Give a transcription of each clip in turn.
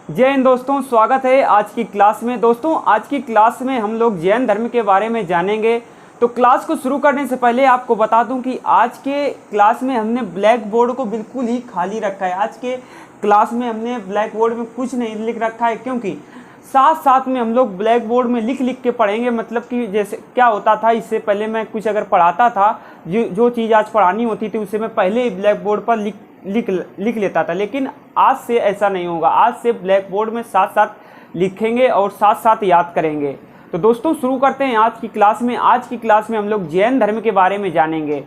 जय हिंद दोस्तों, स्वागत है आज की क्लास में। दोस्तों आज की क्लास में हम लोग जैन धर्म के बारे में जानेंगे। तो क्लास को शुरू करने से पहले आपको बता दूं कि आज के क्लास में हमने ब्लैक बोर्ड को बिल्कुल ही खाली रखा है। आज के क्लास में हमने ब्लैक बोर्ड में कुछ नहीं लिख रखा है, क्योंकि साथ साथ में हम लोग ब्लैक बोर्ड में लिख लिख के पढ़ेंगे। मतलब कि जैसे क्या होता था, इससे पहले मैं कुछ अगर पढ़ाता था, जो चीज़ आज पढ़ानी होती थी उसे मैं पहले ही ब्लैक बोर्ड पर लिख लेता था। लेकिन आज से ऐसा नहीं होगा। आज से ब्लैक बोर्ड में साथ साथ लिखेंगे और साथ साथ याद करेंगे। तो दोस्तों शुरू करते हैं आज की क्लास में। आज की क्लास में हम लोग जैन धर्म के बारे में जानेंगे।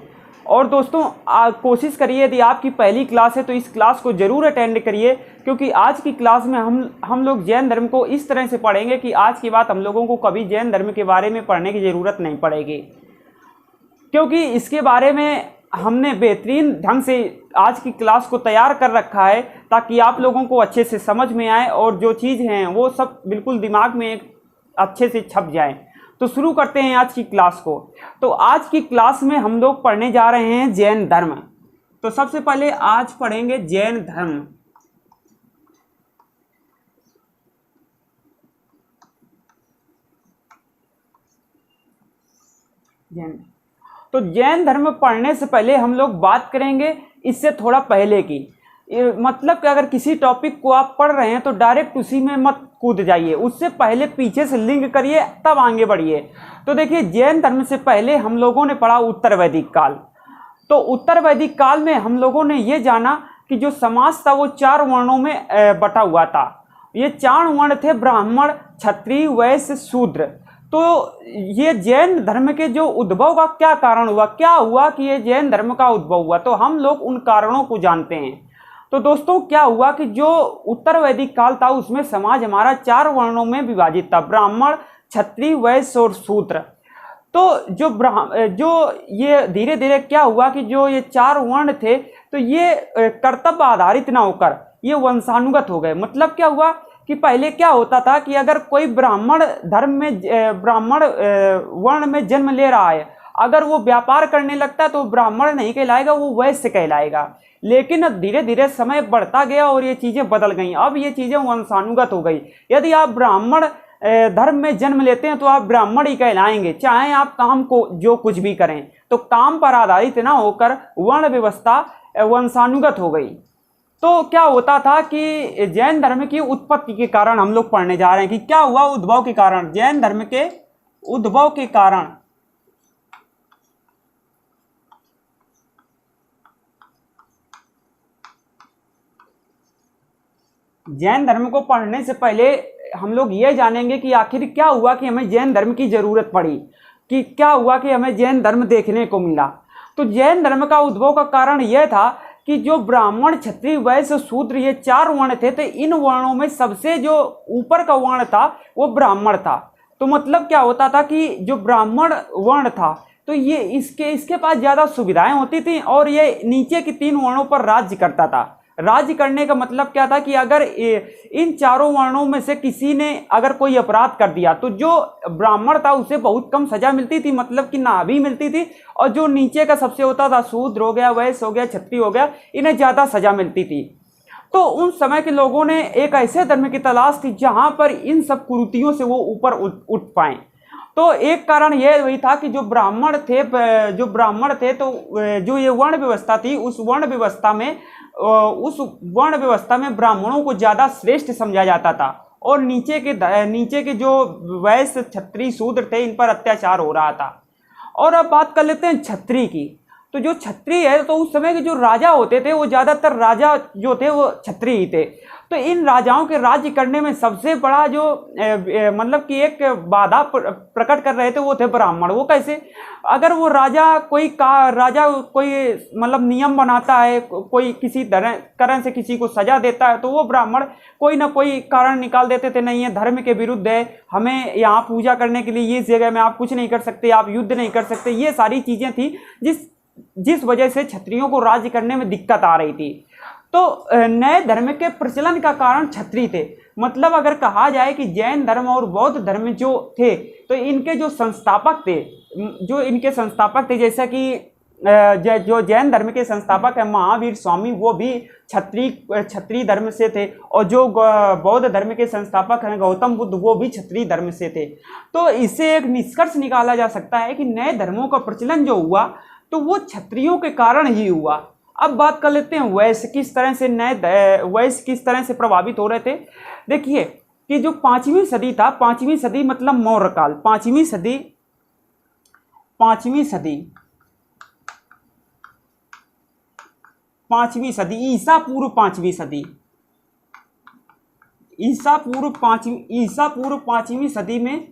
और दोस्तों कोशिश करिए, यदि आपकी पहली क्लास है तो इस क्लास को ज़रूर अटेंड करिए, क्योंकि आज की क्लास में हम लोग जैन धर्म को इस तरह से पढ़ेंगे कि आज के बाद हम लोगों को कभी जैन धर्म के बारे में पढ़ने की ज़रूरत नहीं पड़ेगी, क्योंकि इसके बारे में हमने बेहतरीन ढंग से आज की क्लास को तैयार कर रखा है, ताकि आप लोगों को अच्छे से समझ में आए और जो चीज़ हैं वो सब बिल्कुल दिमाग में अच्छे से छप जाएं। तो शुरू करते हैं आज की क्लास को। तो आज की क्लास में हम लोग पढ़ने जा रहे हैं जैन धर्म। तो सबसे पहले आज पढ़ेंगे जैन धर्म। तो जैन धर्म पढ़ने से पहले हम लोग बात करेंगे इससे थोड़ा पहले की। मतलब कि अगर किसी टॉपिक को आप पढ़ रहे हैं तो डायरेक्ट उसी में मत कूद जाइए, उससे पहले पीछे से लिंक करिए तब आगे बढ़िए। तो देखिए, जैन धर्म से पहले हम लोगों ने पढ़ा उत्तर वैदिक काल। तो उत्तर वैदिक काल में हम लोगों ने ये जाना कि जो समाज था वो 4 वर्णों में बटा हुआ था। ये 4 वर्ण थे, ब्राह्मण, क्षत्रिय, वैश्य, शूद्र। तो ये जैन धर्म के जो उद्भव का क्या कारण हुआ, क्या हुआ कि ये जैन धर्म का उद्भव हुआ, तो हम लोग उन कारणों को जानते हैं। तो दोस्तों क्या हुआ कि जो उत्तर वैदिक काल था उसमें समाज हमारा 4 वर्णों में विभाजित था, ब्राह्मण, क्षत्रिय, वैश्य और शूद्र। तो जो ये धीरे धीरे क्या हुआ कि जो ये 4 वर्ण थे तो ये कर्तव्य आधारित ना होकर ये वंशानुगत हो गए। मतलब क्या हुआ कि पहले क्या होता था कि अगर कोई ब्राह्मण वर्ण में जन्म ले रहा है, अगर वो व्यापार करने लगता है तो ब्राह्मण नहीं कहलाएगा, वो वैश्य कहलाएगा। लेकिन धीरे धीरे समय बढ़ता गया और ये चीज़ें बदल गई। अब ये चीज़ें वंशानुगत हो गई। यदि आप ब्राह्मण धर्म में जन्म लेते हैं तो आप ब्राह्मण ही कहलाएंगे, चाहे आप काम को जो कुछ भी करें। तो काम पर आधारित ना होकर वर्ण व्यवस्था वंशानुगत हो गई। तो क्या होता था कि जैन धर्म की उत्पत्ति के कारण हम लोग पढ़ने जा रहे हैं कि क्या हुआ उद्भव के कारण, जैन धर्म के उद्भव के कारण। जैन धर्म को पढ़ने से पहले हम लोग ये जानेंगे कि आखिर क्या हुआ कि हमें जैन धर्म की जरूरत पड़ी, कि क्या हुआ कि हमें जैन धर्म देखने को मिला। तो जैन धर्म का उद्भव का कारण यह था कि जो ब्राह्मण, क्षत्रिय, वैश्य, शूद्र ये 4 वर्ण थे, तो इन वर्णों में सबसे जो ऊपर का वर्ण था वो ब्राह्मण था। तो मतलब क्या होता था कि जो ब्राह्मण वर्ण था तो ये इसके पास ज़्यादा सुविधाएं होती थी और ये नीचे की 3 वर्णों पर राज्य करता था। राज्य करने का मतलब क्या था कि अगर इन 4 वर्णों में से किसी ने अगर कोई अपराध कर दिया तो जो ब्राह्मण था उसे बहुत कम सजा मिलती थी, मतलब कि ना भी मिलती थी। और जो नीचे का सबसे होता था, शूद्र हो गया, वैश्य हो गया, क्षत्रिय हो गया, इन्हें ज़्यादा सजा मिलती थी। तो उन समय के लोगों ने एक ऐसे धर्म की तलाश थी जहाँ पर इन सब कुरीतियों से वो ऊपर उठ पाएँ। तो एक कारण यह वही था कि जो ब्राह्मण थे तो जो ये वर्ण व्यवस्था थी, उस वर्ण व्यवस्था में ब्राह्मणों को ज़्यादा श्रेष्ठ समझा जाता था और नीचे के जो वैश्य, क्षत्रिय, शूद्र थे इन पर अत्याचार हो रहा था। और अब बात कर लेते हैं क्षत्रिय की। तो जो क्षत्रिय है तो उस समय के जो राजा होते थे वो ज़्यादातर राजा जो थे वो क्षत्रिय ही थे। तो इन राजाओं के राज्य करने में सबसे बड़ा जो मतलब कि एक बाधा प्रकट कर रहे थे वो थे ब्राह्मण। वो कैसे? अगर वो राजा कोई मतलब नियम बनाता है, कोई किसी कारण से किसी को सजा देता है, तो वो ब्राह्मण कोई ना कोई कारण निकाल देते थे, नहीं ये धर्म के विरुद्ध है, हमें यहाँ पूजा करने के लिए ये जगह में आप कुछ नहीं कर सकते, आप युद्ध नहीं कर सकते। ये सारी चीज़ें थी जिस वजह से क्षत्रियों को राज्य करने में दिक्कत आ रही थी। तो नए धर्म के प्रचलन का कारण क्षत्रिय थे। मतलब अगर कहा जाए कि जैन धर्म और बौद्ध धर्म जो थे तो इनके संस्थापक थे, जैसा कि जो जैन धर्म के संस्थापक है महावीर स्वामी, वो भी क्षत्रिय धर्म से थे, और जो बौद्ध धर्म के संस्थापक हैं गौतम बुद्ध, वो भी क्षत्रिय धर्म से थे। तो इससे एक निष्कर्ष निकाला जा सकता है कि नए धर्मों का प्रचलन जो हुआ तो वो क्षत्रियों के कारण ही हुआ। अब बात कर लेते हैं वैश्य किस तरह से वैश्य किस तरह से प्रभावित हो रहे थे। देखिए कि जो 5वीं सदी था, 5वीं सदी मतलब मौर्य काल, 5वीं सदी ईसा पूर्व 5वीं सदी में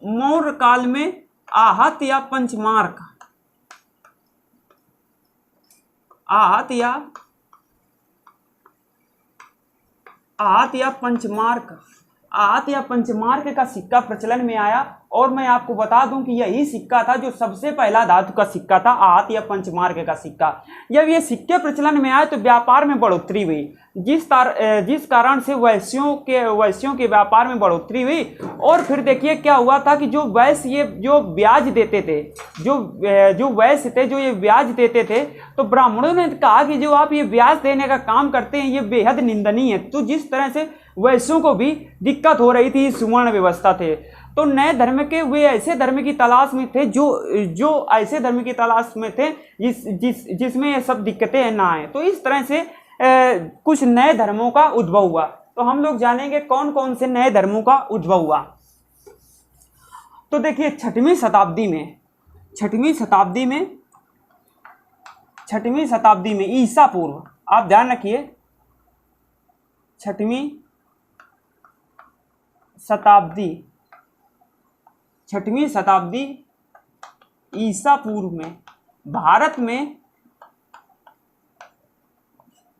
मौर्य काल में आहत या पंचमार्क का सिक्का प्रचलन में आया। और मैं आपको बता दूं कि यही सिक्का था जो सबसे पहला धातु का सिक्का था, आहत या पंचमार्क का सिक्का। जब ये सिक्के प्रचलन में आए तो व्यापार में बढ़ोतरी हुई, जिस कारण से वैश्यों के व्यापार में बढ़ोतरी हुई। और फिर देखिए क्या हुआ था कि जो वैश्य ये जो ब्याज देते थे, जो वैश्य थे जो ये ब्याज देते थे, तो ब्राह्मणों ने कहा कि जो आप ये ब्याज देने का काम करते हैं ये बेहद निंदनीय है। तो जिस तरह से वैश्यों को भी दिक्कत हो रही थी, सुवर्ण व्यवस्था थे, तो नए धर्म के वे ऐसे धर्म की तलाश में थे जो ऐसे धर्म की तलाश में थे जिसमें ये सब दिक्कतें ना आए। तो इस तरह से कुछ नए धर्मों का उद्भव हुआ। तो हम लोग जानेंगे कौन कौन से नए धर्मों का उद्भव हुआ। तो देखिए 6वीं शताब्दी में ईसा पूर्व, आप ध्यान रखिए 6वीं शताब्दी ईसा पूर्व में भारत में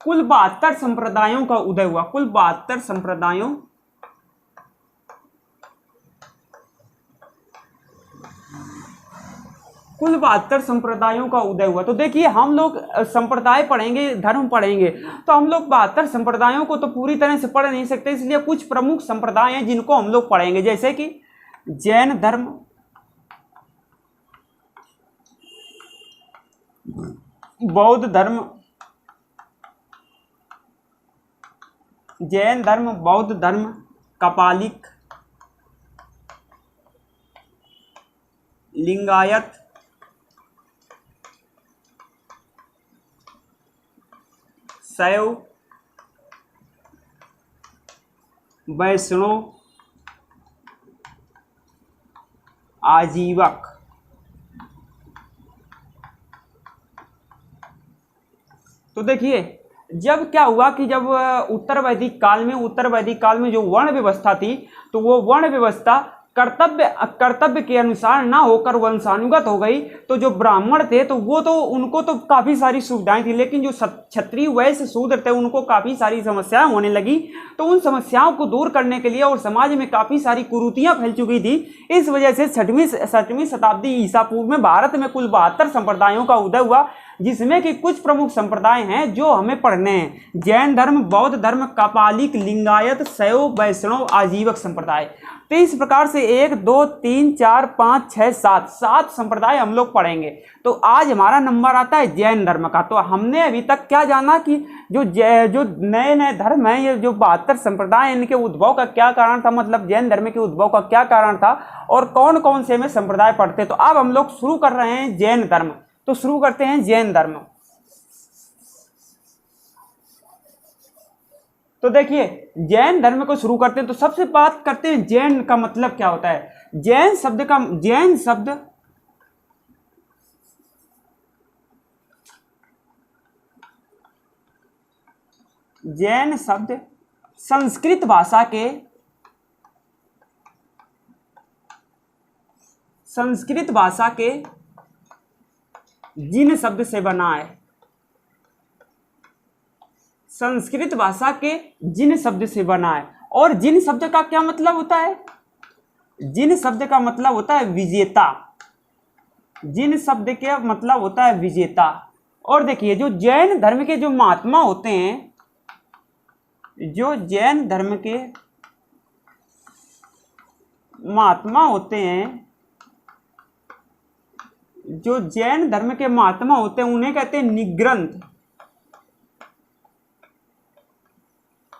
कुल 72 संप्रदायों का उदय हुआ। कुल 72 संप्रदायों का उदय हुआ। तो देखिए हम लोग संप्रदाय पढ़ेंगे, धर्म पढ़ेंगे, तो हम लोग 72 संप्रदायों को तो पूरी तरह से पढ़ नहीं सकते, इसलिए कुछ प्रमुख संप्रदाय हैं जिनको हम लोग पढ़ेंगे, जैसे कि जैन धर्म, बौद्ध धर्म, जैन धर्म, बौद्ध धर्म, कपालिक, लिंगायत, शैव, वैष्णव, आजीवक। तो देखिए जब क्या हुआ कि जब उत्तर वैदिक काल में जो वर्ण व्यवस्था थी, तो वो वर्ण व्यवस्था कर्तव्य के अनुसार ना होकर वंशानुगत हो गई। तो जो ब्राह्मण थे तो उनको तो काफ़ी सारी सुविधाएं थी, लेकिन जो क्षत्रिय वैश्य शूद्र थे उनको काफ़ी सारी समस्याएं होने लगी। तो उन समस्याओं को दूर करने के लिए और समाज में काफ़ी सारी कुरीतियां फैल चुकी थी, इस वजह से 6वीं शताब्दी ईसा पूर्व में भारत में कुल 72 संप्रदायों का उदय हुआ, जिसमें कि कुछ प्रमुख संप्रदाय हैं जो हमें पढ़ने हैं। जैन धर्म, बौद्ध धर्म, कपालिक, लिंगायत, शैव, वैष्णव, आजीवक संप्रदाय। तो इस प्रकार से 1 2 3 4 5 6 7 संप्रदाय हम लोग पढ़ेंगे। तो आज हमारा नंबर आता है जैन धर्म का। तो हमने अभी तक क्या जाना कि जो नए नए धर्म हैं, ये जो 72 संप्रदाय, इनके उद्भव का क्या कारण था, मतलब जैन धर्म के उद्भव का क्या कारण था और कौन कौन से में संप्रदाय पढ़ते। तो अब हम लोग शुरू कर रहे हैं जैन धर्म। तो शुरू करते हैं जैन धर्म। तो देखिए जैन धर्म को शुरू करते हैं तो सबसे बात करते हैं जैन का मतलब क्या होता है। जैन शब्द संस्कृत भाषा के जिन शब्द से बना है। संस्कृत भाषा के जिन शब्द से बना है। और जिन शब्द का क्या मतलब होता है? जिन शब्द का मतलब होता है विजेता। जिन शब्द का मतलब होता है विजेता। और देखिए जो जैन धर्म के जो महात्मा होते हैं, जो जैन धर्म के महात्मा होते हैं, जो जैन धर्म के महात्मा होते हैं उन्हें कहते हैं निग्रंथ।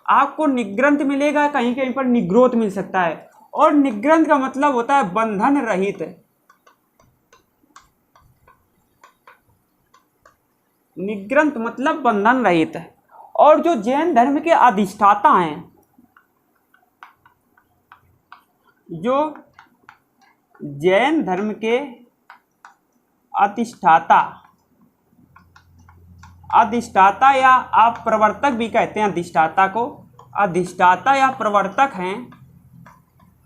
आपको निग्रंथ मिलेगा, कहीं कहीं पर निग्रोध मिल सकता है। और निग्रंथ का मतलब होता है बंधन रहित। निग्रंथ मतलब बंधन रहित। और जो जैन धर्म के अधिष्ठाता हैं, जो जैन धर्म के अधिष्ठाता या आप प्रवर्तक भी कहते हैं अधिष्ठाता को, अधिष्ठाता या प्रवर्तक हैं,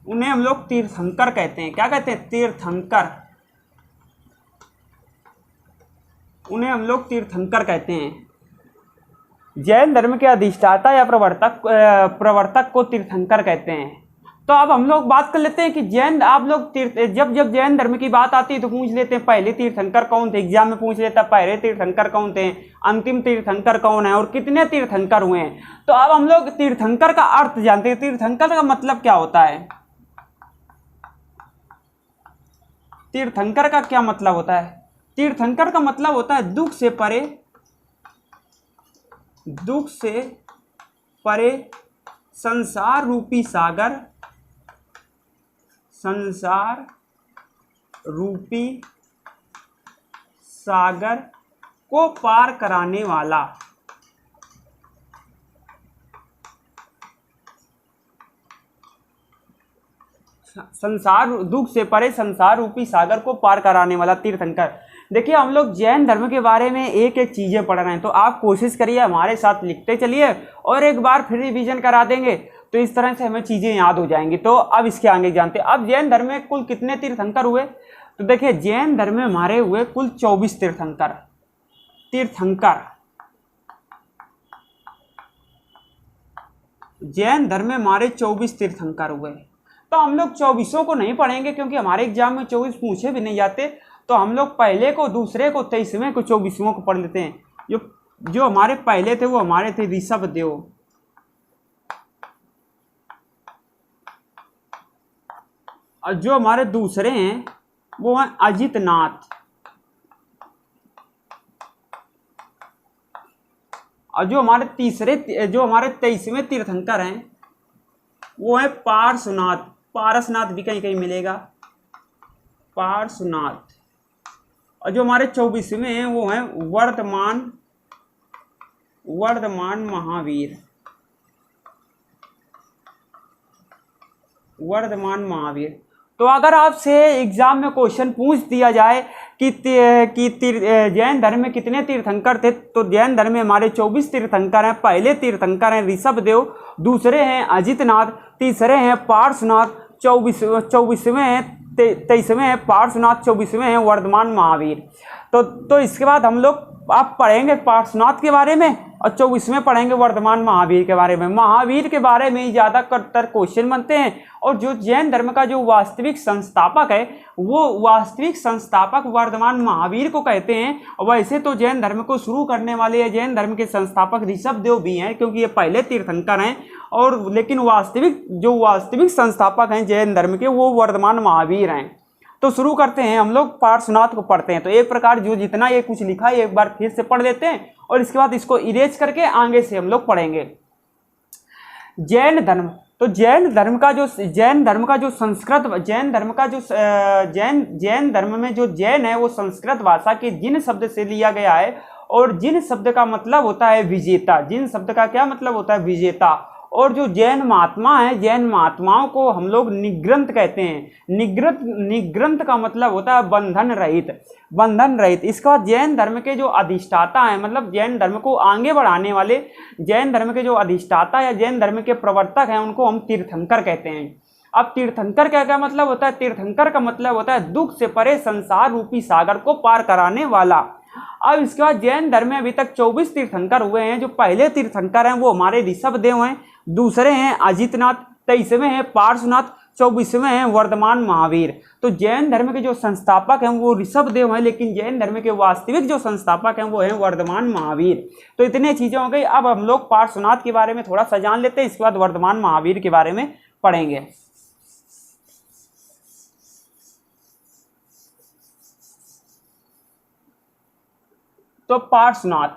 उन्हें हम लोग तीर्थंकर कहते हैं। क्या कहते हैं? तीर्थंकर। उन्हें हम लोग तीर्थंकर कहते हैं। जैन धर्म के अधिष्ठाता या प्रवर्तक को तीर्थंकर कहते हैं। तो अब हम लोग बात कर लेते हैं कि जैन, आप लोग जब जैन धर्म की बात आती है तो पूछ लेते हैं पहले तीर्थंकर कौन थे। एग्जाम में पूछ लेता है पहले तीर्थंकर कौन थे, अंतिम तीर्थंकर कौन है और कितने तीर्थंकर हुए हैं। तो अब हम लोग तीर्थंकर का अर्थ जानते हैं। तीर्थंकर का मतलब क्या होता है? तीर्थंकर का क्या मतलब होता है? तीर्थंकर का मतलब होता है दुख से परे संसार रूपी सागर को पार कराने वाला। दुख से परे संसार रूपी सागर को पार कराने वाला तीर्थंकर। देखिए हम लोग जैन धर्म के बारे में एक एक चीजें पढ़ रहे हैं, तो आप कोशिश करिए हमारे साथ लिखते चलिए और एक बार फिर रिवीजन करा देंगे तो इस तरह से हमें चीजें याद हो जाएंगी। तो अब इसके आगे जानते हैं। अब जैन धर्म में कुल कितने तीर्थंकर हुए? तो देखिए जैन धर्म में हमारे हुए कुल 24 तीर्थंकर। जैन धर्म में हमारे 24 तीर्थंकर हुए। तो हम लोग 24 को नहीं पढ़ेंगे क्योंकि हमारे एग्जाम में 24 पूछे भी नहीं जाते। तो हम लोग पहले को, दूसरे को, 23वें को, 24वें को पढ़ लेते हैं। जो हमारे पहले थे वो हमारे थे ऋषभदेव, और जो हमारे दूसरे हैं वो हैं अजितनाथ, और जो हमारे 23वें तीर्थंकर हैं वो है पारसनाथ भी कहीं कहीं मिलेगा, पारसनाथ। और जो हमारे 24वें हैं वो हैं वर्धमान महावीर। तो अगर आपसे एग्जाम में क्वेश्चन पूछ दिया जाए कि जैन धर्म में कितने तीर्थंकर थे, तो जैन धर्म में हमारे 24 तीर्थंकर हैं। पहले तीर्थंकर हैं ऋषभदेव, दूसरे हैं अजितनाथ, तीसरे हैं पार्श्वनाथ, 24वें हैं 23वें हैं पार्श्वनाथ, 24वें हैं वर्धमान महावीर। तो इसके बाद हम लोग आप पढ़ेंगे पार्श्वनाथ के बारे में और 24वें पढ़ेंगे वर्धमान महावीर के बारे में। महावीर के बारे में ही ज़्यादातर क्वेश्चन बनते हैं। और जो जैन धर्म का जो वास्तविक संस्थापक है वो वास्तविक संस्थापक वर्धमान महावीर को कहते हैं। वैसे तो जैन धर्म को शुरू करने वाले या जैन धर्म के संस्थापक ऋषभदेव भी हैं क्योंकि ये पहले तीर्थंकर हैं, और लेकिन वास्तविक संस्थापक हैं जैन धर्म के वो वर्धमान महावीर हैं। तो शुरू करते हैं, हम लोग पार्श्वनाथ को पढ़ते हैं। तो एक प्रकार जो जितना ये कुछ लिखा है एक बार फिर से पढ़ लेते हैं और इसके बाद इसको इरेज करके आगे से हम लोग पढ़ेंगे। जैन धर्म, तो जैन धर्म में जो जैन है वो संस्कृत भाषा के जिन शब्द से लिया गया है, और जिन शब्द का मतलब होता है विजेता। जिन शब्द का क्या मतलब होता है? विजेता। और जो जैन महात्मा है, जैन महात्माओं को हम लोग निग्रंथ कहते हैं। निग्रंथ का मतलब होता है बंधन रहित। इसके बाद जैन धर्म के जो अधिष्ठाता हैं, मतलब जैन धर्म को आगे बढ़ाने वाले, जैन धर्म के जो अधिष्ठाता या जैन धर्म के प्रवर्तक हैं उनको हम तीर्थंकर कहते हैं। अब तीर्थंकर का क्या मतलब होता है? तीर्थंकर का मतलब होता है दुख से परे संसार रूपी सागर को पार कराने वाला। अब इसके बाद जैन धर्म में अभी तक 24 तीर्थंकर हुए हैं। जो पहले तीर्थंकर हैं वो हमारे ऋषभदेव हैं, दूसरे हैं अजितनाथ, 23वें हैं पार्श्वनाथ, 24वें हैं वर्धमान महावीर। तो जैन धर्म के जो संस्थापक हैं वो ऋषभदेव हैं, लेकिन जैन धर्म के वास्तविक जो संस्थापक हैं वो हैं वर्धमान महावीर। तो इतनी चीजें हो गई। अब हम लोग पार्श्वनाथ के बारे में थोड़ा सा जान लेते हैं, इसके बाद वर्धमान महावीर के बारे में पढ़ेंगे। तो पार्श्वनाथ,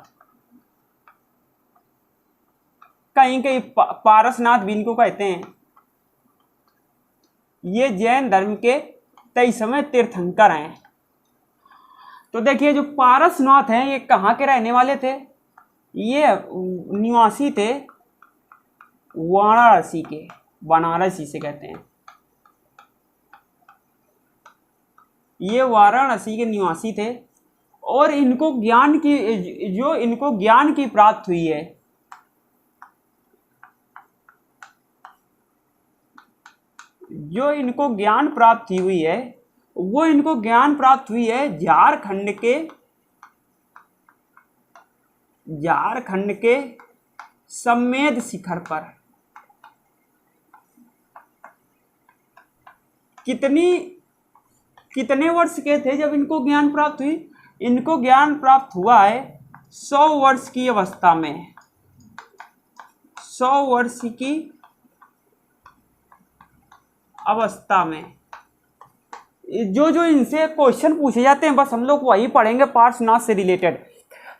कहीं कहीं पारसनाथ भी इनको कहते हैं। ये जैन धर्म के 23वें तीर्थंकर हैं। तो देखिए जो पारसनाथ हैं ये कहाँ के रहने वाले थे? ये निवासी थे वाराणसी के, बनारस इसे कहते हैं। ये वाराणसी के निवासी थे और इनको ज्ञान की प्राप्त हुई है, जो इनको ज्ञान प्राप्त हुई है वो इनको ज्ञान प्राप्त हुई है झारखंड के समेध शिखर पर। कितने वर्ष के थे जब इनको ज्ञान प्राप्त हुई? इनको ज्ञान प्राप्त हुआ है 100 वर्ष की अवस्था में। 100 वर्ष की अवस्था में जो इनसे क्वेश्चन पूछे जाते हैं बस हम लोग वही पढ़ेंगे पार्श्वनाथ से रिलेटेड।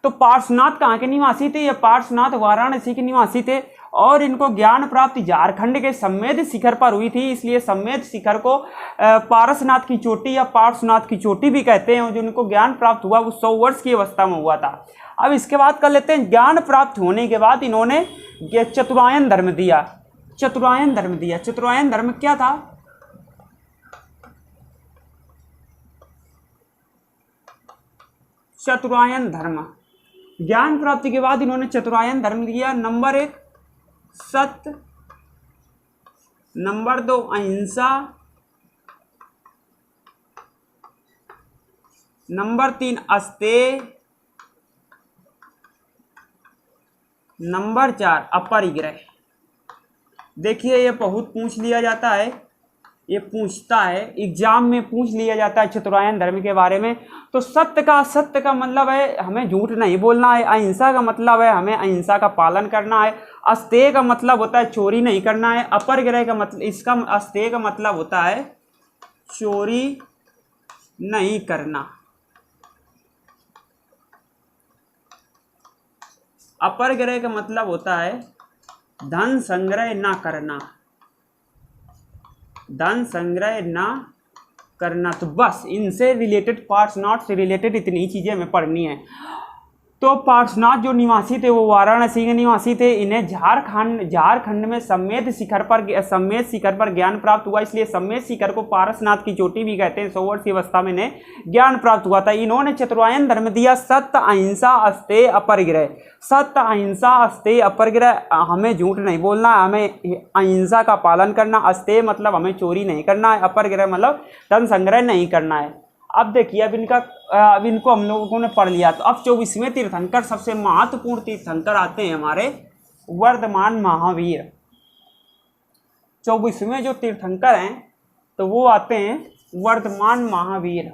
तो पार्श्वनाथ कहाँ के निवासी थे? ये पार्श्वनाथ वाराणसी के निवासी थे और इनको ज्ञान प्राप्ति झारखंड के समेध शिखर पर हुई थी, इसलिए समेध शिखर को पारसनाथ की चोटी या पार्श्वनाथ की चोटी भी कहते हैं। जो इनको ज्ञान प्राप्त हुआ वो 100 वर्ष की अवस्था में हुआ था। अब इसके बाद कर लेते हैं, ज्ञान प्राप्त होने के बाद इन्होंने चतुरायन धर्म दिया। चतुरायन धर्म क्या था? चतुरायन धर्म, ज्ञान प्राप्ति के बाद इन्होंने चतुरायन धर्म दिया। नंबर 1 सत्य, नंबर 2 अहिंसा, नंबर 3 अस्तेय, नंबर 4 अपरिग्रह। देखिए ये बहुत पूछ लिया जाता है, ये पूछता है एग्जाम में, पूछ लिया जाता है चतुरायन धर्म के बारे में। तो सत्य का मतलब है हमें झूठ नहीं बोलना है। अहिंसा का मतलब है हमें अहिंसा का पालन करना है। अस्तेय का मतलब होता है चोरी नहीं करना है। अपरिग्रह का मतलब, अस्तेय का मतलब होता है चोरी नहीं करना। अपरिग्रह का मतलब होता है धन संग्रह ना करना, धन संग्रह ना करना। तो बस इनसे रिलेटेड, पार्श्वनाथ से रिलेटेड इतनी ही चीज़ें हमें पढ़नी है। तो पार्श्वनाथ जो निवासी थे वो वाराणसी के निवासी थे। इन्हें झारखंड में समेध शिखर पर ज्ञान प्राप्त हुआ, इसलिए समेध शिखर को पारसनाथ की चोटी भी कहते हैं। 100 वर्ष की अवस्था में इन्हें ज्ञान प्राप्त हुआ था। इन्होंने चतुरायन धर्म दिया, सत्य अहिंसा अस्तेय अपरिग्रह। सत्य अहिंसा अस्तेय अपरिग्रह, हमें झूठ नहीं बोलना, हमें अहिंसा का पालन करना। अस्तेय मतलब हमें चोरी नहीं करना है, अपरिग्रह मतलब धन संग्रह नहीं करना है। अब देखिए अब इनको हम लोगों ने पढ़ लिया। तो अब 24वें तीर्थंकर, सबसे महत्वपूर्ण तीर्थंकर आते हैं हमारे वर्धमान महावीर। 24वें जो तीर्थंकर हैं तो वो आते हैं वर्धमान महावीर।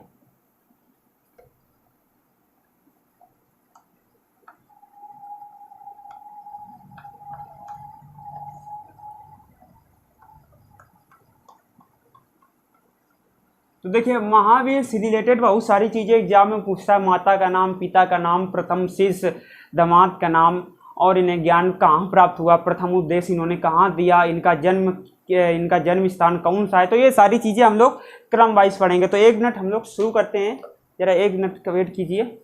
तो देखिए महावीर से रिलेटेड बहुत सारी चीज़ें एग्जाम में पूछता है। माता का नाम, पिता का नाम, प्रथम शिष्य, दामाद का नाम, और इन्हें ज्ञान कहाँ प्राप्त हुआ, प्रथम उपदेश इन्होंने कहाँ दिया, इनका जन्म स्थान कौन सा है। तो ये सारी चीज़ें हम लोग क्रम वाइज पढ़ेंगे। तो 1 मिनट हम लोग शुरू करते हैं, जरा 1 मिनट का वेट कीजिए।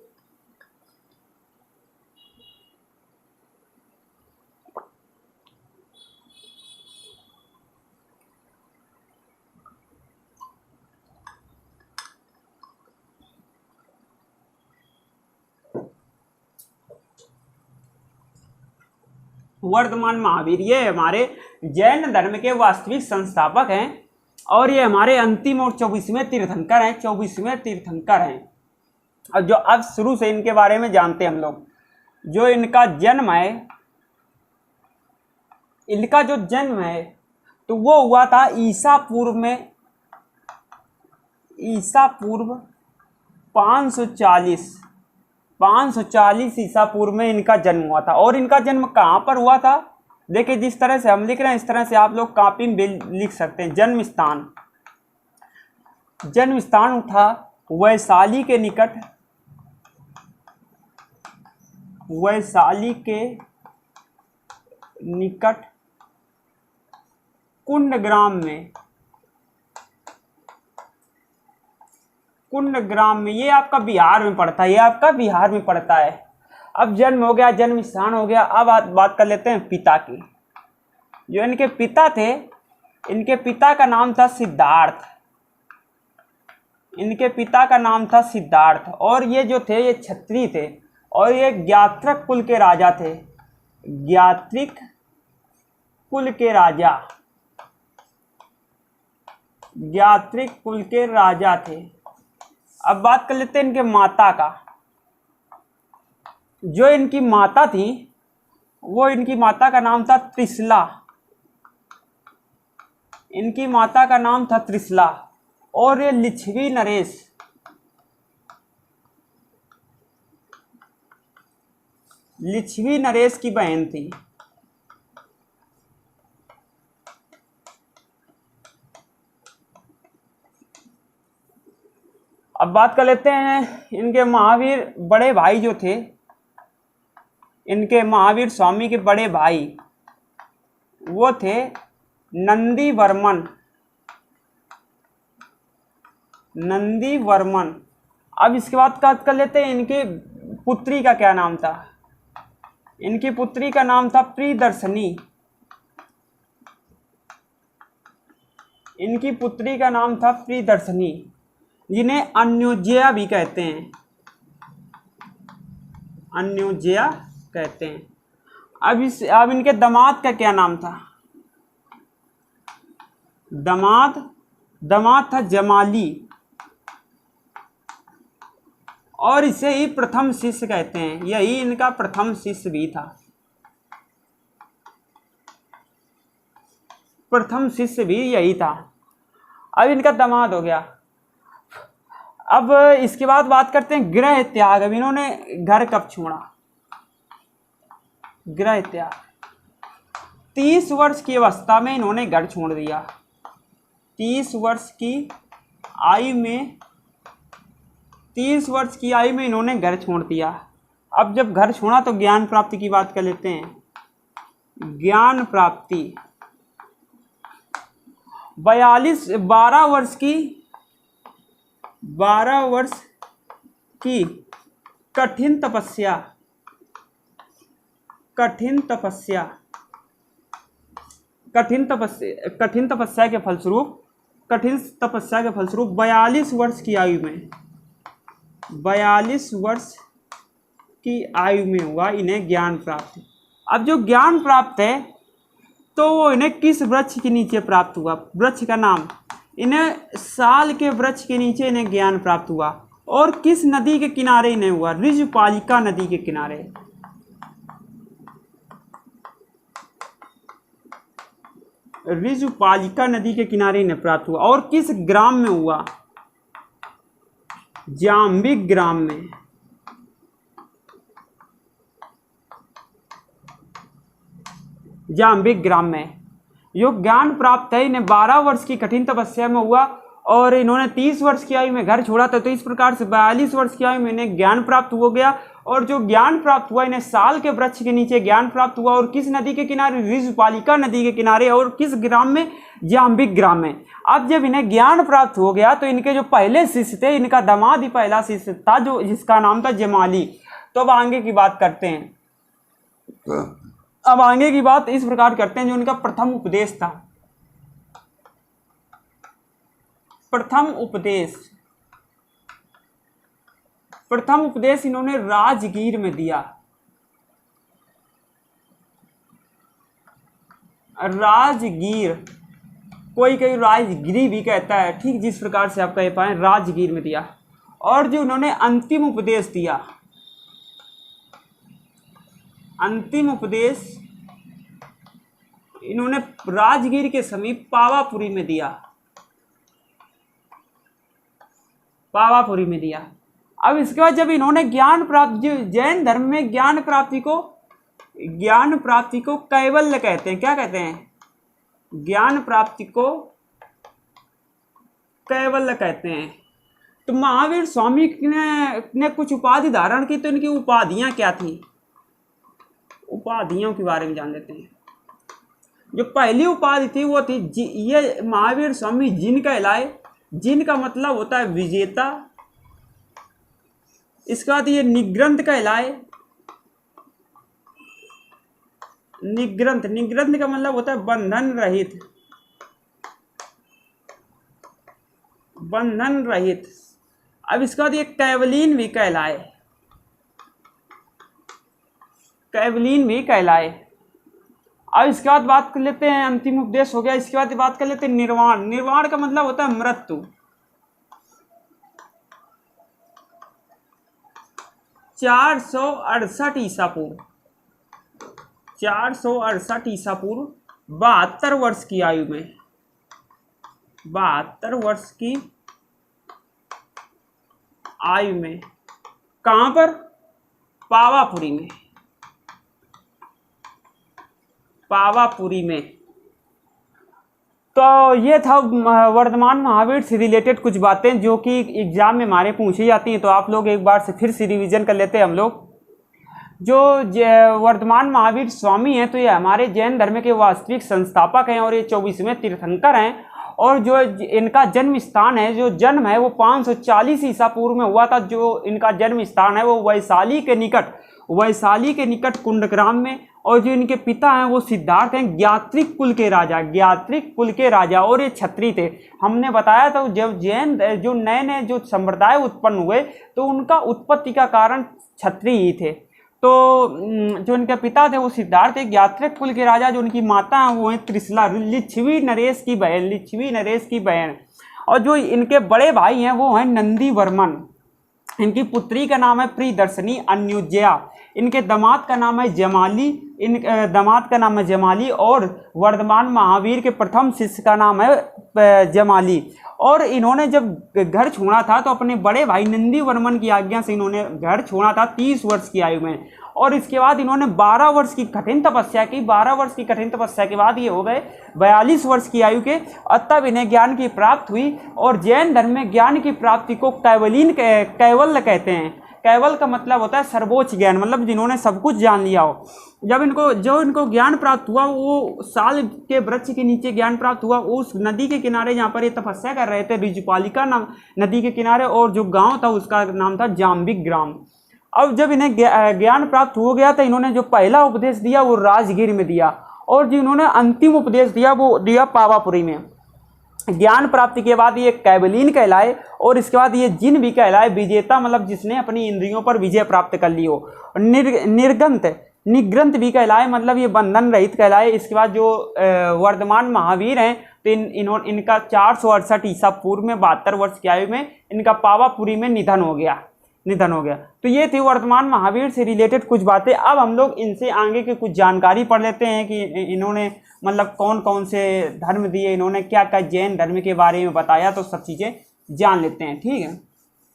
वर्धमान महावीर ये हमारे जैन धर्म के वास्तविक संस्थापक हैं और ये हमारे अंतिम और 24वें तीर्थंकर हैं। 24वें तीर्थंकर हैं। और जो अब शुरू से इनके बारे में जानते हैं हम लोग। जो इनका जन्म है, तो वो हुआ था ईसा पूर्व 540 ईसा पूर्व में इनका जन्म हुआ था। और इनका जन्म कहाँ पर हुआ था? देखिए जिस तरह से हम लिख रहे हैं इस तरह से आप लोग कॉपी में लिख सकते हैं। जन्म स्थान था वैशाली के निकट वैशाली के निकट कुंडग्राम में, कुंडग्राम में, ये आपका बिहार में पड़ता है, ये आपका बिहार में पड़ता है। अब जन्म हो गया, जन्म स्थान हो गया। अब बात कर लेते हैं पिता की। जो इनके पिता थे, इनके पिता का नाम था सिद्धार्थ। इनके पिता का नाम था सिद्धार्थ, और ये जो थे ये क्षत्रिय थे, और ये ज्ञात्रक कुल के राजा थे। ज्ञात्रिक कुल के राजा, ज्ञात्रिक कुल के राजा थे। अब बात कर लेते हैं इनके माता का। जो इनकी माता थी, वो इनकी माता का नाम था त्रिशला। इनकी माता का नाम था त्रिशला, और ये लिच्छवी नरेश, लिच्छवी नरेश की बहन थी। अब बात कर लेते हैं इनके महावीर बड़े भाई जो थे, इनके महावीर स्वामी के बड़े भाई वो थे नंदी वर्मन। नंदी वर्मन। अब इसके बाद बात कर लेते हैं इनके पुत्री का क्या नाम था। इनकी पुत्री का नाम था प्रियदर्शनी। इनकी पुत्री का नाम था प्रियदर्शनी, जिन्हें अन्योज्या भी कहते हैं, अन्योज्या कहते हैं। अब इनके दामाद का क्या नाम था। दामाद था जमाली, और इसे ही प्रथम शिष्य कहते हैं। यही इनका प्रथम शिष्य भी था, प्रथम शिष्य भी यही था। अब इनका दामाद हो गया। अब इसके बाद बात करते हैं गृह त्याग। अब इन्होंने घर कब छोड़ा। गृह त्याग, 30 वर्ष की अवस्था में इन्होंने घर छोड़ दिया। 30 वर्ष की आयु में, 30 वर्ष की आयु में इन्होंने घर छोड़ दिया। अब जब घर छोड़ा तो ज्ञान प्राप्ति की बात कर लेते हैं। ज्ञान प्राप्ति, 12 वर्ष की, 12 वर्ष की कठिन तपस्या, कठिन तपस्या के फलस्वरूप, कठिन तपस्या के फलस्वरूप 42 वर्ष की आयु में, 42 वर्ष की आयु में हुआ इन्हें ज्ञान प्राप्त। अब जो ज्ञान प्राप्त है तो वो इन्हें किस वृक्ष के नीचे प्राप्त हुआ। वृक्ष का नाम, इन्हें साल के वृक्ष के नीचे इन्हें ज्ञान प्राप्त हुआ, और किस नदी के किनारे इन्हें हुआ। ऋजुपालिका नदी के किनारे। ऋजुपालिका नदी के किनारे इन्हें प्राप्त हुआ, और किस ग्राम में हुआ। जाम्बिक ग्राम में। जाम्बिक ग्राम में यो ज्ञान प्राप्त है। इन्हें 12 वर्ष की कठिन तपस्या में हुआ, और इन्होंने 30 वर्ष की आयु में घर छोड़ा था। तो इस प्रकार से 42 वर्ष की आयु में इन्हें ज्ञान प्राप्त हो गया, और जो ज्ञान प्राप्त हुआ इन्हें साल के वृक्ष के नीचे ज्ञान प्राप्त हुआ। और किस नदी के किनारे। ऋजुपालिका नदी के किनारे। और किस ग्राम में। जाम्बिक ग्राम में। अब जब इन्हें ज्ञान प्राप्त हो गया तो इनके जो पहले शिष्य थे, इनका दामाद ही पहला शिष्य था, जो जिसका नाम था जमाली। तो अब आगे की बात करते हैं। अब आगे की बात इस प्रकार करते हैं, जो इनका प्रथम उपदेश था। प्रथम उपदेश, प्रथम उपदेश इन्होंने राजगीर में दिया। राजगीर, कोई कोई राजगिरी भी कहता है, ठीक जिस प्रकार से आप कह पाए, राजगीर में दिया। और जो उन्होंने अंतिम उपदेश दिया, अंतिम उपदेश इन्होंने राजगीर के समीप पावापुरी में दिया। पावापुरी में दिया। अब इसके बाद जब इन्होंने ज्ञान प्राप्त, जैन धर्म में ज्ञान प्राप्ति को कैवल्य कहते हैं। क्या कहते हैं। ज्ञान प्राप्ति को कैवल्य कहते हैं। तो महावीर स्वामी ने कुछ उपाधि धारण की, तो इनकी उपाधियां क्या थी। उपाधियों के बारे में जान लेते हैं। जो पहली उपाधि थी वो थी ये महावीर स्वामी जिन कहलाए। जिन का मतलब होता है विजेता। इसके बाद ये निग्रंथ कहलाए। निग्रंथ, निग्रंथ का मतलब होता है बंधन रहित, बंधन रहित। अब इसके बाद ये कैवलीन भी कहलाए, कैवलीन भी कहलाए। अब इसके बाद बात कर लेते हैं, अंतिम उपदेश हो गया। इसके बाद बात कर लेते हैं निर्वाण। निर्वाण का मतलब होता है मृत्यु। 468 ईसा पूर्व, 468 ईसा पूर्व 72 वर्ष की आयु में, 72 वर्ष की आयु में, कहां पर? पावापुरी में, पावापुरी में। तो ये था वर्धमान महावीर से रिलेटेड कुछ बातें जो कि एग्जाम में हमारे पूछी जाती हैं। तो आप लोग एक बार से फिर से रिवीजन कर लेते हैं हम लोग। जो वर्धमान महावीर स्वामी हैं तो ये हमारे जैन धर्म के वास्तविक संस्थापक हैं और ये 24वें तीर्थंकर हैं। और जो इनका जन्म स्थान है, जो जन्म है वो 540 ईसा पूर्व में हुआ था। जो इनका जन्म स्थान है वो वैशाली के निकट, वैशाली के निकट कुंडग्राम में। और जो इनके पिता हैं वो सिद्धार्थ हैं, ज्ञात्रिक कुल के राजा, ज्ञात्रिक कुल के राजा। और ये क्षत्रिय थे। हमने बताया था जब जैन जो नए नए जो संप्रदाय उत्पन्न हुए तो उनका उत्पत्ति का कारण क्षत्रिय ही थे। तो जो इनके पिता थे वो सिद्धार्थ थे, ज्ञात्रिक कुल के राजा। जो उनकी माता हैं वो हैं त्रिशला, लिच्छवी नरेश की बहन, लिच्छवी नरेश की बहन। और जो इनके बड़े भाई हैं वो हैं नंदी वर्मन। इनकी पुत्री का नाम है प्रियदर्शनी अन्युज्या। इनके दामाद का नाम है जमाली, दामाद का नाम है जमाली। और वर्धमान महावीर के प्रथम शिष्य का नाम है जमाली। और इन्होंने जब घर छोड़ा था तो अपने बड़े भाई नंदी वर्मन की आज्ञा से इन्होंने घर छोड़ा था 30 वर्ष की आयु में। और इसके बाद इन्होंने 12 वर्ष की कठिन तपस्या की। 12 वर्ष की कठिन तपस्या के बाद ये हो गए 42 वर्ष की आयु के। तब इन्हें ज्ञान की प्राप्ति हुई। और जैन धर्म में ज्ञान की प्राप्ति को कैवल्य कहते हैं। कैवल का मतलब होता है सर्वोच्च ज्ञान, मतलब जिन्होंने सब कुछ जान लिया हो। जब इनको ज्ञान प्राप्त हुआ वो साल के वृक्ष के नीचे ज्ञान प्राप्त हुआ। उस नदी के किनारे जहाँ पर ये तपस्या कर रहे थे, ऋजुपालिका नाम नदी के किनारे। और जो गांव था उसका नाम था जाम्बिक ग्राम। अब जब इन्हें ज्ञान प्राप्त हो गया तो इन्होंने जो पहला उपदेश दिया वो राजगीर में दिया। और जो इन्होंने अंतिम उपदेश दिया वो दिया पावापुरी में। ज्ञान प्राप्ति के बाद ये कैवलीन कहलाए। और इसके बाद ये जिन भी कहलाए, विजेता मतलब जिसने अपनी इंद्रियों पर विजय प्राप्त कर ली हो। निर्गंत, निग्रंथ भी कहलाए, मतलब ये बंधन रहित कहलाए। इसके बाद जो वर्धमान महावीर हैं तो इनका 468 ईसा पूर्व में 72 वर्ष की आयु में इनका पावापुरी में निधन हो गया। तो ये थी वर्धमान महावीर से रिलेटेड कुछ बातें। अब हम लोग इनसे आगे की कुछ जानकारी पढ़ लेते हैं कि इन्होंने मतलब कौन कौन से धर्म दिए, इन्होंने क्या क्या जैन धर्म के बारे में बताया, तो सब चीज़ें जान लेते हैं। ठीक है,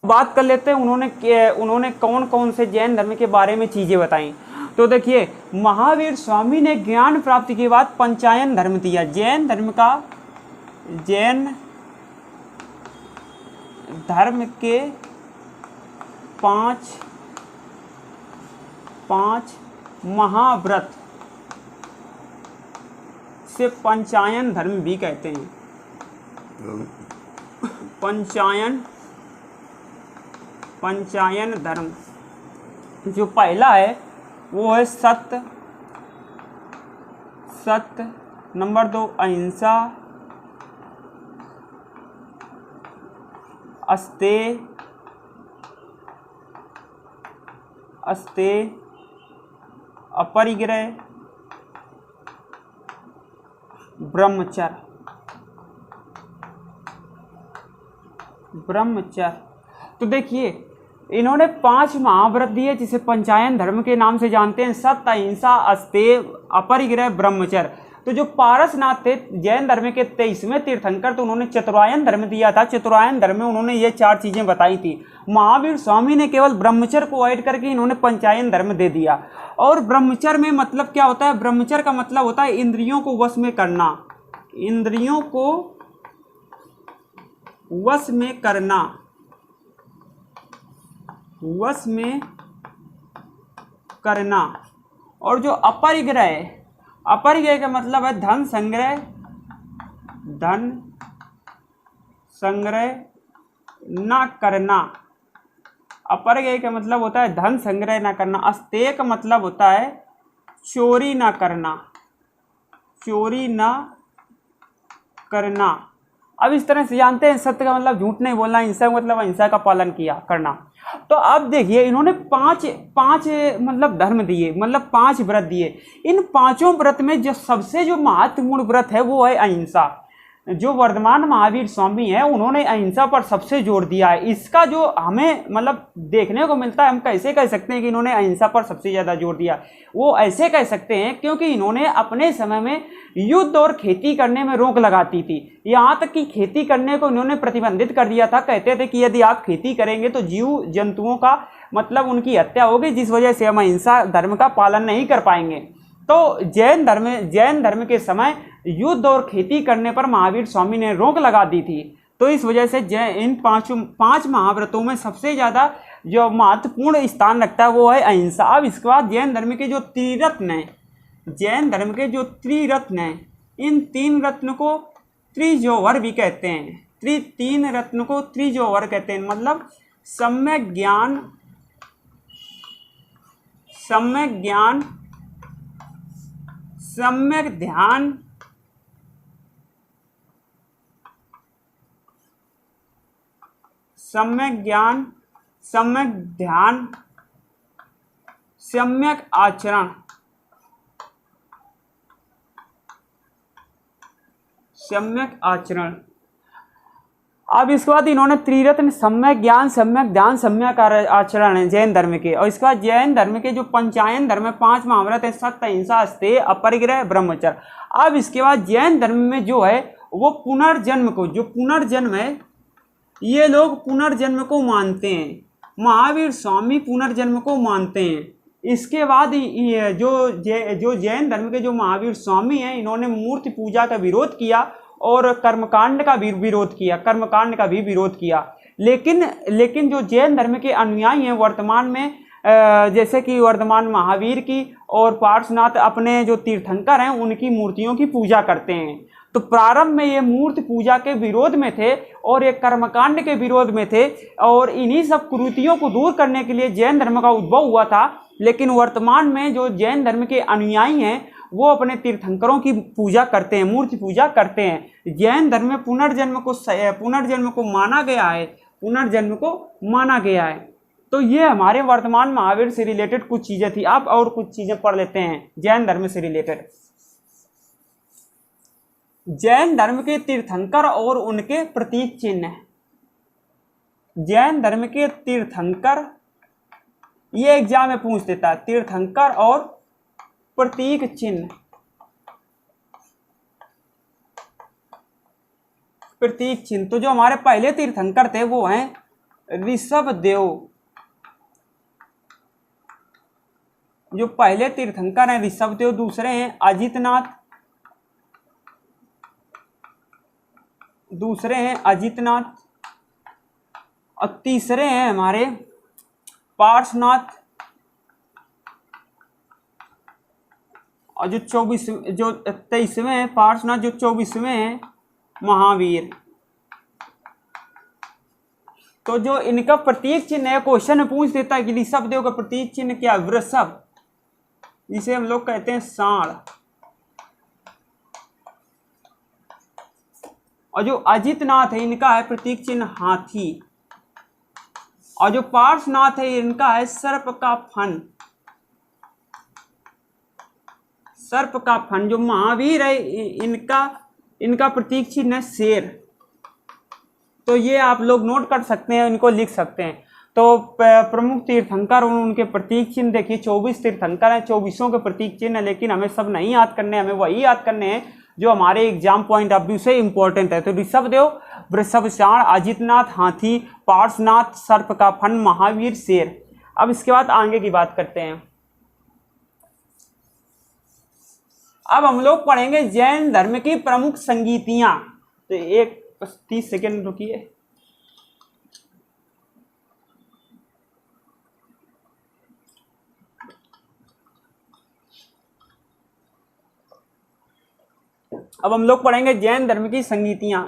बात कर लेते हैं उन्होंने कौन कौन से जैन धर्म के बारे में चीज़ें बताई। तो देखिए, महावीर स्वामी ने ज्ञान प्राप्ति के बाद पंचायन धर्म दिया। जैन धर्म के पांच महाव्रत से पंचायन धर्म भी कहते हैं। पंचायन धर्म जो पहला है वो है सत्य, नंबर 2 अहिंसा, अस्तेय, अपरिग्रह, ब्रह्मचर्य। तो देखिए, इन्होंने 5 महाव्रत दिए जिसे पंचायन धर्म के नाम से जानते हैं। सत्य, अहिंसा, अस्तेय, अपरिग्रह, ब्रह्मचर्य। तो जो पारसनाथ थे जैन धर्म के 23वें तीर्थंकर, तो उन्होंने चतुरायन धर्म दिया था। चतुरायन धर्म में उन्होंने ये 4 चीजें बताई थी। महावीर स्वामी ने केवल ब्रह्मचर्य को ऐड करके इन्होंने पंचायन धर्म दे दिया। और ब्रह्मचर्य में मतलब क्या होता है? ब्रह्मचर्य का मतलब होता है इंद्रियों को वश में करना, इंद्रियों को वश में करना, और जो अपरिग्रह, अपरिग्रह का मतलब है धन संग्रह, धन संग्रह न करना। अपरिग्रह का मतलब होता है धन संग्रह न करना। अस्तेय का मतलब होता है चोरी न करना, चोरी न करना। अब इस तरह से जानते हैं सत्य का मतलब झूठ नहीं बोलना, हिंसा का मतलब अहिंसा का पालन किया करना। तो अब देखिए इन्होंने पांच मतलब धर्म दिए, मतलब 5 व्रत दिए। इन 5 व्रत में जो सबसे जो महत्वपूर्ण व्रत है वो है अहिंसा। जो वर्धमान महावीर स्वामी है उन्होंने अहिंसा पर सबसे जोर दिया है। इसका जो हमें मतलब देखने को मिलता है, हम कैसे कह सकते हैं कि इन्होंने अहिंसा पर सबसे ज़्यादा जोर दिया? वो ऐसे कह सकते हैं क्योंकि इन्होंने अपने समय में युद्ध और खेती करने में रोक लगाती थी। यहाँ तक कि खेती करने को इन्होंने प्रतिबंधित कर दिया था। कहते थे कि यदि आप खेती करेंगे तो जीव जंतुओं का मतलब उनकी हत्या होगी, जिस वजह से हम अहिंसा धर्म का पालन नहीं कर पाएंगे। तो जैन धर्म के समय युद्ध और खेती करने पर महावीर स्वामी ने रोक लगा दी थी। तो इस वजह से इन पांच महाव्रतों में सबसे ज़्यादा जो महत्वपूर्ण स्थान रखता है वो है अहिंसा। अब इसके बाद जैन धर्म के जो त्रिरत्न हैं, जैन धर्म के जो त्रिरत्न हैं, इन 3 रत्न को त्रिजोवर भी कहते हैं। 3 रत्न को त्रिजोवर कहते हैं। मतलब सम्यक ज्ञान, सम्यक ज्ञान, सम्यक ध्यान, सम्यक ज्ञान, सम्यक ध्यान, सम्यक आचरण, सम्यक आचरण। अब इसके बाद इन्होंने त्रिरत्न सम्यक ज्ञान, सम्यक ध्यान, सम्यक आचरण है जैन धर्म के। और इसके बाद जैन धर्म के जो पंचायन धर्म है 5 महाव्रत है, सत्य, अहिंसा, अस्तेय, अपरिग्रह, ब्रह्मचर्य। अब इसके बाद जैन धर्म में जो है वो पुनर्जन्म को, जो पुनर्जन्म है, ये लोग पुनर्जन्म को मानते हैं। महावीर स्वामी पुनर्जन्म को मानते हैं। इसके बाद ये जो जैन धर्म के जो महावीर स्वामी हैं इन्होंने मूर्ति पूजा का विरोध किया और कर्मकांड का भी विरोध किया, कर्मकांड का भी विरोध किया। लेकिन जो जैन धर्म के अनुयायी हैं वर्तमान में, जैसे कि वर्धमान महावीर की और पार्श्वनाथ अपने जो तीर्थंकर हैं उनकी मूर्तियों की पूजा करते हैं। तो प्रारंभ में ये मूर्ति पूजा के विरोध में थे और एक कर्मकांड के विरोध में थे, और इन्हीं सब कुरीतियों को दूर करने के लिए जैन धर्म का उद्भव हुआ था। लेकिन वर्तमान में जो जैन धर्म के अनुयायी हैं वो अपने तीर्थंकरों की पूजा करते हैं, मूर्ति पूजा करते हैं। जैन धर्म में पुनर्जन्म को माना गया है, पुनर्जन्म को माना गया है। तो ये हमारे वर्तमान महावीर से रिलेटेड कुछ चीजें थी। आप और कुछ चीजें पढ़ लेते हैं जैन धर्म से रिलेटेड। जैन धर्म के तीर्थंकर और उनके प्रतीक चिन्ह। जैन धर्म के तीर्थंकर, ये एग्जाम में पूछ देता है, तीर्थंकर और प्रतीक चिन्ह। प्रतीक चिन्ह तो जो हमारे पहले तीर्थंकर थे वो हैं ऋषभदेव। जो पहले तीर्थंकर हैं ऋषभदेव, दूसरे हैं अजितनाथ, दूसरे हैं अजितनाथ, और तीसरे हैं हमारे पार्श्वनाथ, और जो 23वें हैं पार्श्वनाथ, जो 24वें हैं महावीर। तो जो इनका प्रतीक चिन्ह है, क्वेश्चन में पूछ देता है कि ऋषभदेव का प्रतीक चिन्ह क्या? वृषभ, जिसे हम लोग कहते हैं सांड। और जो अजितनाथ है इनका है प्रतीक चिन्ह हाथी। और जो पार्श्वनाथ है इनका है सर्प का फन, सर्प का फन। जो महावीर है इनका प्रतीक चिन्ह है शेर। तो ये आप लोग नोट कर सकते हैं, इनको लिख सकते हैं। तो प्रमुख तीर्थंकर और उनके प्रतीक चिन्ह देखिए, 24 तीर्थंकर हैं, 24 के प्रतीक चिन्ह है। लेकिन हमें सब नहीं याद करने, हमें वही याद करने हैं जो हमारे एग्जाम पॉइंट ऑफ व्यू से इंपॉर्टेंट है। तो ऋषभदेव, वृषभ सांड, अजितनाथ हाथी, पार्श्वनाथ सर्प का फन, महावीर शेर। अब इसके बाद आगे की बात करते हैं। अब हम लोग पढ़ेंगे जैन धर्म की प्रमुख संगीतियां। तो 30 सेकेंड रुकिए। अब हम लोग पढ़ेंगे जैन धर्म की संगीतियां।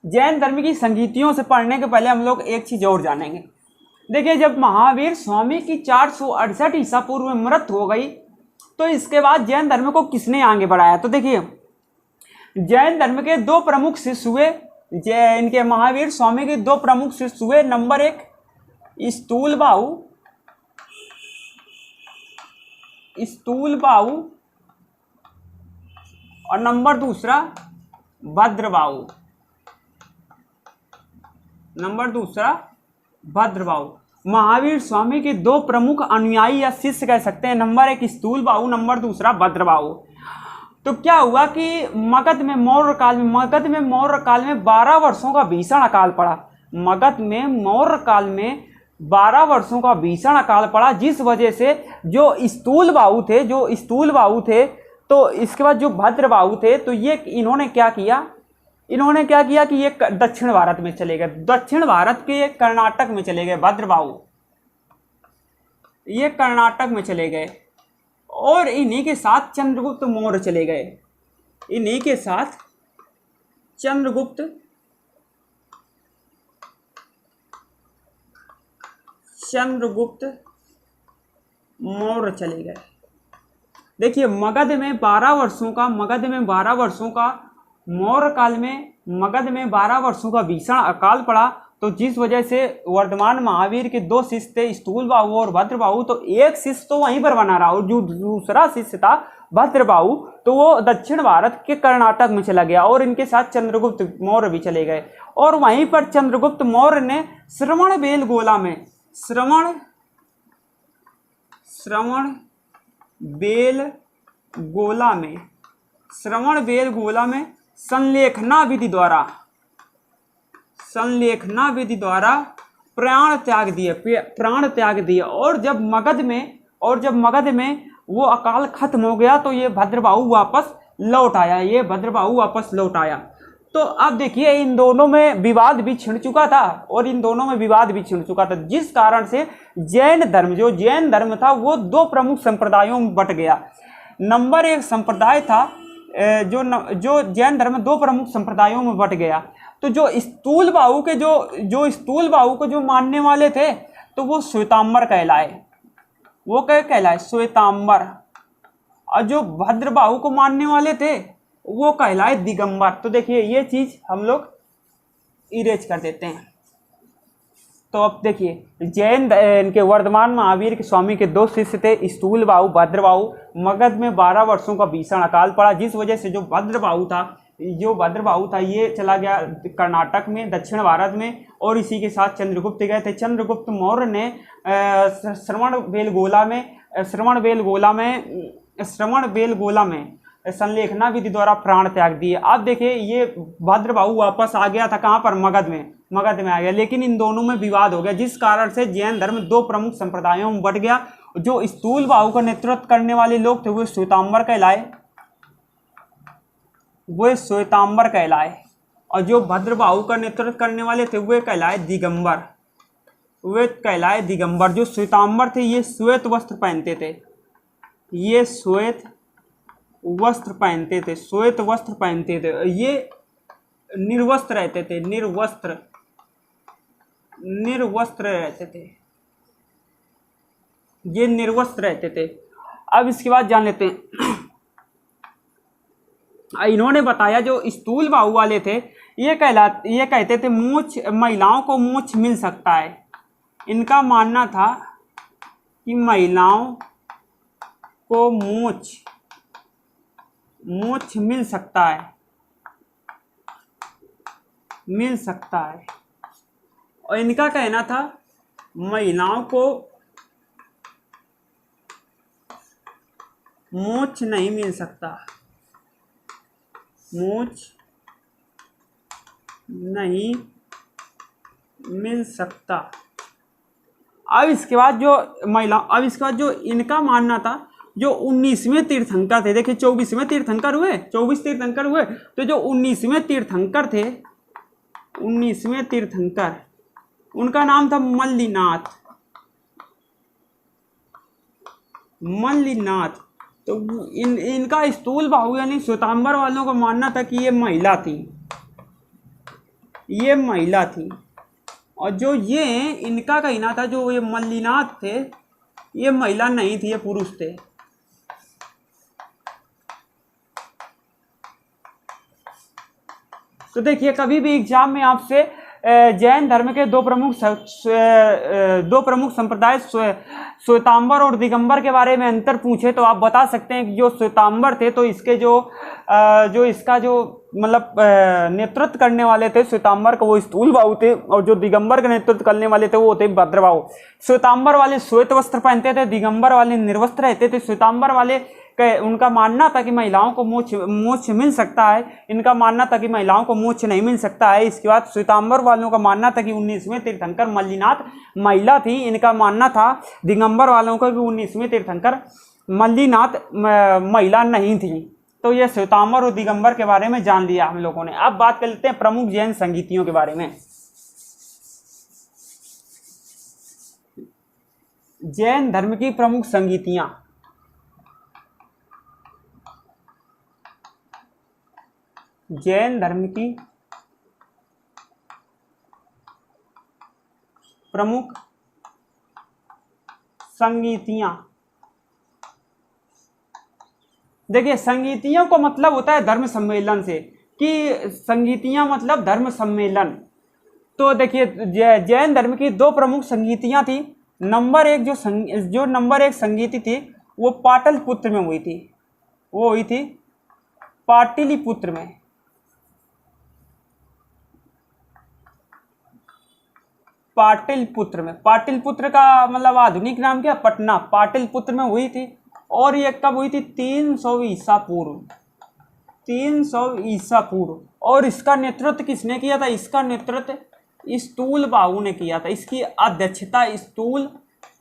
जैन धर्म की संगीतियों से पढ़ने के पहले हम लोग एक चीज और जानेंगे। देखिए, जब महावीर स्वामी की 468 ईसा पूर्व में मृत्यु हो गई तो इसके बाद जैन धर्म को किसने आगे बढ़ाया? तो देखिए, जैन धर्म के दो प्रमुख शिष्य हुए। इनके महावीर स्वामी के दो प्रमुख शिष्य हुए। नंबर 1 स्तूलबाहु और नंबर दूसरा भद्रबाहु। महावीर स्वामी के दो प्रमुख अनुयायी या शिष्य कह सकते हैं। नंबर 1 स्तूलबाहु, नंबर दूसरा भद्रबाहु। तो क्या हुआ कि मगध में मौर्य काल में 12 वर्षों का भीषण अकाल पड़ा। मगध में मौर्य काल में 12 वर्षों का भीषण अकाल पड़ा, जिस वजह से जो स्तूलबाहु थे तो इसके बाद जो भद्रबाहु थे तो इन्होंने क्या किया कि ये दक्षिण भारत में चले गए। दक्षिण भारत के कर्नाटक में चले गए भद्रबाहु, ये कर्नाटक में चले गए। और इन्हीं के साथ चंद्रगुप्त मौर्य चले गए। चंद्रगुप्त मौर्य चले गए। देखिए, मगध में 12 वर्षों का मौर्य काल में मगध में 12 वर्षों का भीषण अकाल पड़ा, तो जिस वजह से वर्तमान महावीर के दो शिष्य थे स्तूलबाहु और भद्रबाहु, तो एक शिष्य तो वहीं पर बना रहा और जो दूसरा शिष्य था भद्रबाहु तो वो दक्षिण भारत के कर्नाटक में चला गया और इनके साथ चंद्रगुप्त मौर्य भी चले गए। और वहीं पर चंद्रगुप्त मौर्य ने श्रवणबेलगोला में संलेखना विधि द्वारा प्राण त्याग दिए। और जब मगध में वो अकाल खत्म हो गया तो ये भद्रबाहु वापस लौट आया। तो अब देखिए, इन दोनों में विवाद भी छिड़ चुका था जिस कारण से जैन धर्म था वो दो प्रमुख संप्रदायों में बट गया। नंबर 1 संप्रदाय था जो जैन धर्म दो प्रमुख संप्रदायों में बट गया। तो जो स्तूलबाहु को जो मानने वाले थे तो वो श्वेतांबर कहलाए, श्वेतांबर। और जो भद्रबाहु को मानने वाले थे वो कहलाए दिगंबर। तो देखिए, ये चीज हम लोग इरेज कर देते हैं। तो अब देखिए, इनके वर्धमान महावीर के स्वामी के दो शिष्य थे स्तूलबाहु भद्रबाहु। मगध में 12 वर्षों का भीषण अकाल पड़ा, जिस वजह से जो भद्रबाहु था ये चला गया कर्नाटक में दक्षिण भारत में, और इसी के साथ चंद्रगुप्त गए थे। चंद्रगुप्त मौर्य ने श्रवणबेलगोला में संलेखना विधि द्वारा प्राण त्याग दिए। अब देखिए, ये भद्रबाहु वापस आ गया था कहाँ पर? मगध में आ गया, लेकिन इन दोनों में विवाद हो गया, जिस कारण से जैन धर्म दो प्रमुख संप्रदायों में बट गया। जो स्तूलबाहु का नेतृत्व करने वाले लोग थे वो श्वेतांबर कहलाए, और जो भद्रबाहु का नेतृत्व करने वाले थे वे कहलाए दिगंबर। जो श्वेतांबर थे ये श्वेत वस्त्र पहनते थे, ये निर्वस्त्र रहते थे, ये निर्वस्त्र रहते थे। अब इसके बाद जान लेते हैं, इन्होंने बताया जो स्तूलबाहु वाले थे ये कहते थे महिलाओं को मोक्ष मिल सकता है। इनका मानना था कि महिलाओं को मोक्ष मिल सकता है। और इनका कहना था महिलाओं को मोक्ष नहीं मिल सकता, अब इसके बाद जो इनका मानना था, जो 19वें तीर्थंकर थे, देखिए 24वें तीर्थंकर हुए, 24 तीर्थंकर हुए, तो जो 19वें तीर्थंकर थे, 19वें तीर्थंकर, उनका नाम था मल्लिनाथ। तो इनका स्थूल बाहु यानी श्वेतांबर वालों का मानना था कि ये महिला थी, ये महिला थी। और जो ये इनका कहना था, जो ये मल्लिनाथ थे, ये महिला नहीं थी, ये पुरुष थे। तो देखिए, कभी भी एग्जाम में आपसे जैन धर्म के दो प्रमुख संप्रदाय श्वेतांबर और दिगंबर के बारे में अंतर पूछे तो आप बता सकते हैं कि जो श्वेतांबर थे तो इसके इसका जो मतलब नेतृत्व करने वाले थे श्वेतांबर का, वो स्थूल बाहु थे, और जो दिगंबर का नेतृत्व करने वाले थे वो थे भद्रबाहु। श्वेतांबर वाले श्वेत वस्त्र पहनते थे, दिगंबर वाले निर्वस्त्र रहते थे। श्वेतांबर वाले उनका मानना था कि महिलाओं को मोक्ष मिल सकता है, इनका मानना था कि महिलाओं को मोक्ष नहीं मिल सकता है। इसके बाद श्वेतांबर वालों का मानना था कि 19वें तीर्थंकर मल्लिनाथ महिला थी, इनका मानना था दिगंबर वालों का कि 19वें तीर्थंकर मल्लिनाथ महिला नहीं थी। तो ये श्वेतांबर और दिगंबर के बारे में जान लिया हम लोगों ने। अब बात कर लेते हैं प्रमुख जैन संगीतियों के बारे में। जैन धर्म की प्रमुख संगीतियां, जैन धर्म की प्रमुख संगीतियां। देखिए, संगीतियों को मतलब होता है धर्म सम्मेलन से, कि संगीतियां मतलब धर्म सम्मेलन। तो देखिए, जैन धर्म की दो प्रमुख संगीतियां थी। नंबर एक जो नंबर एक संगीति थी वो पाटलिपुत्र में हुई थी, वो हुई थी पाटलिपुत्र में। पाटलिपुत्र में, पाटलिपुत्र का मतलब आधुनिक नाम क्या, पटना। पाटलिपुत्र में हुई थी, और ये कब हुई थी, 300 ईसा पूर्व, 300 ईसा पूर्व। और इसका नेतृत्व किसने किया था, इसका नेतृत्व स्थूल बाहु ने किया था, इसकी अध्यक्षता स्थूल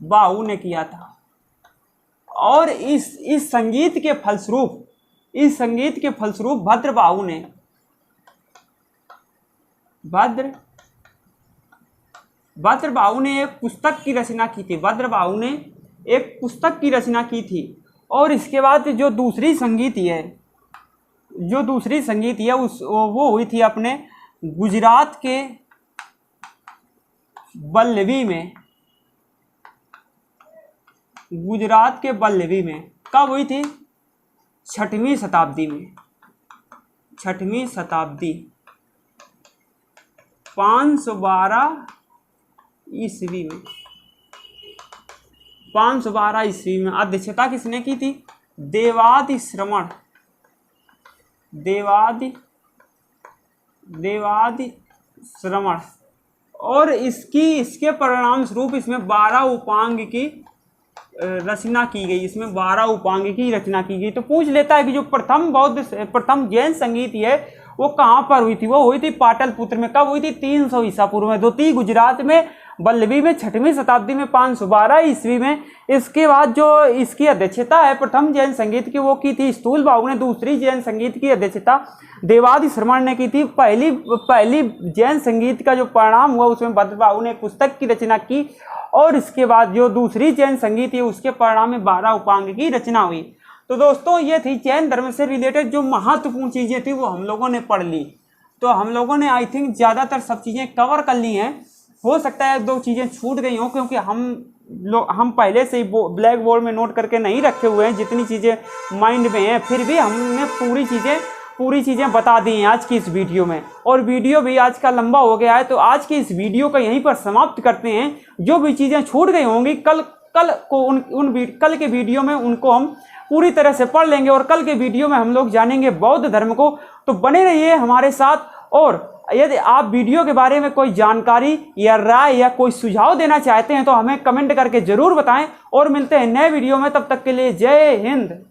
बाहु ने किया था। और इस संगीत के फलस्वरूप भद्रबाहु ने एक पुस्तक की रचना की थी। भद्रबाहु ने एक पुस्तक की रचना की थी। और इसके बाद जो दूसरी संगीति है वो हुई थी अपने गुजरात के बल्लवी में। गुजरात के बल्लवी में कब हुई थी, 6वीं शताब्दी में, 6वीं शताब्दी, 512 ईस्वी में, 512 ईस्वी में। अध्यक्षता किसने की थी, देवादि श्रवण। और इसके परिणाम स्वरूप इसमें 12 उपांग की रचना की गई, इसमें 12 उपांग की रचना की गई। तो पूछ लेता है कि जो प्रथम जैन संगीत है वो कहाँ पर हुई थी, वो हुई थी पाटलिपुत्र में। कब हुई थी, 300 ईसा पूर्व में। द्वितीय गुजरात में बल्लवी में 6वीं शताब्दी में, 512 ईस्वी में। इसके बाद जो इसकी अध्यक्षता है प्रथम जैन संगीत की, वो की थी स्थूल बाहु ने। दूसरी जैन संगीत की अध्यक्षता देवादि श्रवण ने की थी। पहली जैन संगीत का जो परिणाम हुआ उसमें भद्रबाहु ने पुस्तक की रचना की। और इसके बाद जो दूसरी जैन संगीत है उसके परिणाम में 12 उपांग की रचना हुई। तो दोस्तों, ये थी जैन धर्म से रिलेटेड जो महत्वपूर्ण चीज़ें थी वो हम लोगों ने पढ़ ली। तो हम लोगों ने आई थिंक ज़्यादातर सब चीज़ें कवर कर ली हैं। हो सकता है 1-2 चीज़ें छूट गई हों, क्योंकि हम पहले से ही ब्लैक बोर्ड में नोट करके नहीं रखे हुए हैं जितनी चीज़ें माइंड में हैं। फिर भी हमने पूरी चीज़ें बता दी हैं आज की इस वीडियो में। और वीडियो भी आज का लंबा हो गया है, तो आज की इस वीडियो को यहीं पर समाप्त करते हैं। जो भी चीज़ें छूट गई होंगी कल के वीडियो में उनको हम पूरी तरह से पढ़ लेंगे। और कल के वीडियो में हम लोग जानेंगे बौद्ध धर्म को। तो बने रहिए हमारे साथ। और यदि आप वीडियो के बारे में कोई जानकारी या राय या कोई सुझाव देना चाहते हैं तो हमें कमेंट करके ज़रूर बताएं। और मिलते हैं नए वीडियो में, तब तक के लिए जय हिंद।